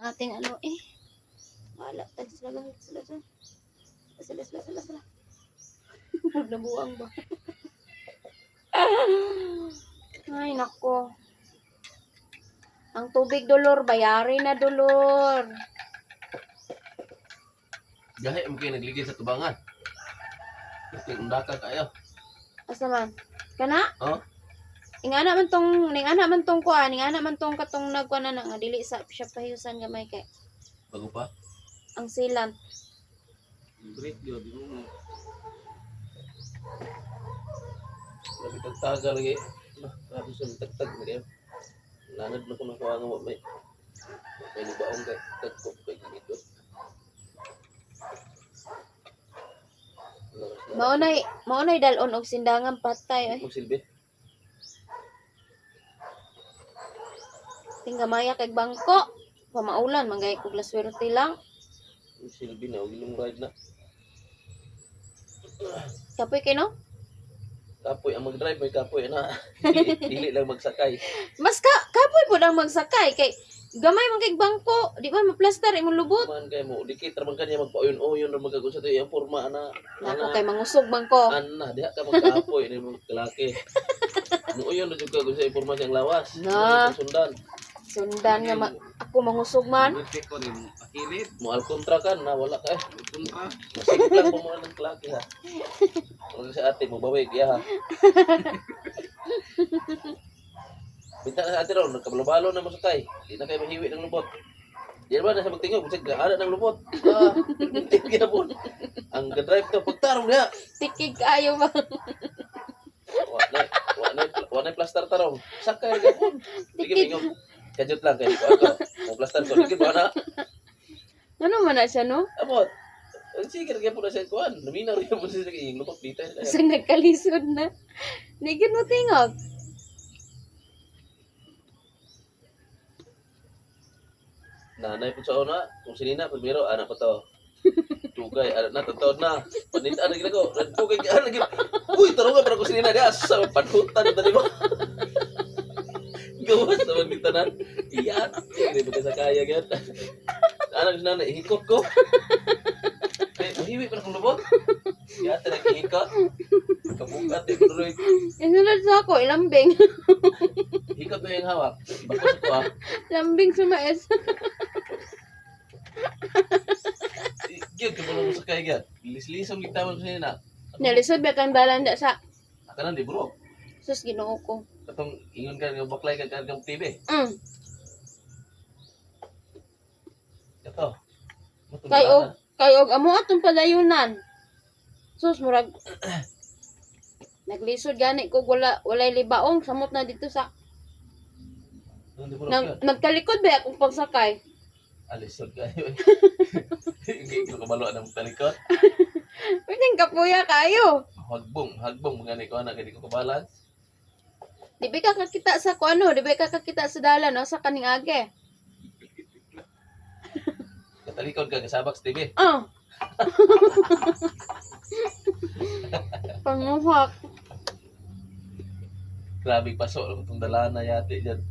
ating ano eh. Wala, sila. Huwag na buwang ba? Ay, nako. Ang tubig, dolor. Bayari na, dolor. Gahe mo kayo nagligid sa tubangan. Undaka kayo. Asa man? Kana? Oh? Ingana man tong katong nagkuan na nga dili sa siya pahiusan gamay kay Bago pa? ang silant. Break yun. Grabe tagtaga lagi. Grabe siya tagtag na kayo. Lanad na ko nakuha nga mo may libaong kay tagkop kay ganito. Maunay dalon og sindangan patay. Magsilbi. Tinggamaya kay bangko. Pamaulan mangay kog laswerte lang. Magsilbi na. Huwag yung ride na. Kapoy kay no? Kapoy ang mag-drive. May kapoy na. Dili lang magsakay. Mas kapoy po ang magsakay kay gamay man kay bangko, di ba maplaster imong lubot. Man kay mo dikit ra man kanya magpauyon-uyon ra magagunsa to iyang porma ana. Nako kay mangusog bangko. Ana diha ka magkapoy ni mga lalaki. Mo uyon ra jud ka gunsa porma siyang lawas. Na. Sundan. Sundan nga ako mangusog man. Buti ko ni akilit. Mo al kontra kan na wala ka. Kontra. Masig lang mo ang lalaki ha. Kung sa ate mo bawig ya ha. Minta na sa ate ron, nagkabalo-balo na masakay. Di na kayo mahiwi ng lubot. Di ba na sa magtingog, kasi ada ng lubot. Tingin na po. Ang drive to, pagtarong niya. Tikig kayo ba? Wanay plaster tarong. Sakay na po. Sige, mingog. Kajut lang kayo. Ang plaster ko. Sige ba na? Ano man na siya no? Amot. Sige, kaya po na siya kuhan. Naminaw rin po siya yung lubot dito. Sa nagkalisod na. Nigid mo tingog. Nanay po sa una, kung sinina, primero, anak ko to. Tugay, anak na, totoo na. Panita, anak ko, tugay, anak ko. Uy, tarungan para ko sinina, di asa, panhutan, tali mo. Gawas sa magitanan. Iyan, hindi mo sa kaya, gan. Anak na, ihikot ko. Mahiwi pa na kong lubot. Yata, nag-ihikot. Kabugat, ikuloy. Isunod sa ako, ilambing. Hikot mo yung hawak. Bakos ko, ah. Lambing sa mais. Giyod, kabalo mo sa kaya, gan. Lis-lisong kita mo sa sinina. Nalisod ba kang balanda sa Akanan, di bro. sus ginoo ko. Katong ingon ka ng baklay ka kargang TV. Ito. Kayo amo atong palayunan. Sus murag naglisod gani ko walay libaong samot na dito sa nagtalikod ba akong pagsakay. Alisod kayo. Hindi ko kabalo ng talikod. Pwedeng kapuya kayo. Hagbong mga ni ko anak hindi ko kabalance. Di ba ka kakita sa kuano? Di ba ka kakita sa dalan no sa kaning age? Katalikod ka kasabak sa TV. Panguhak. Grabe paso itong dalana yati diyan.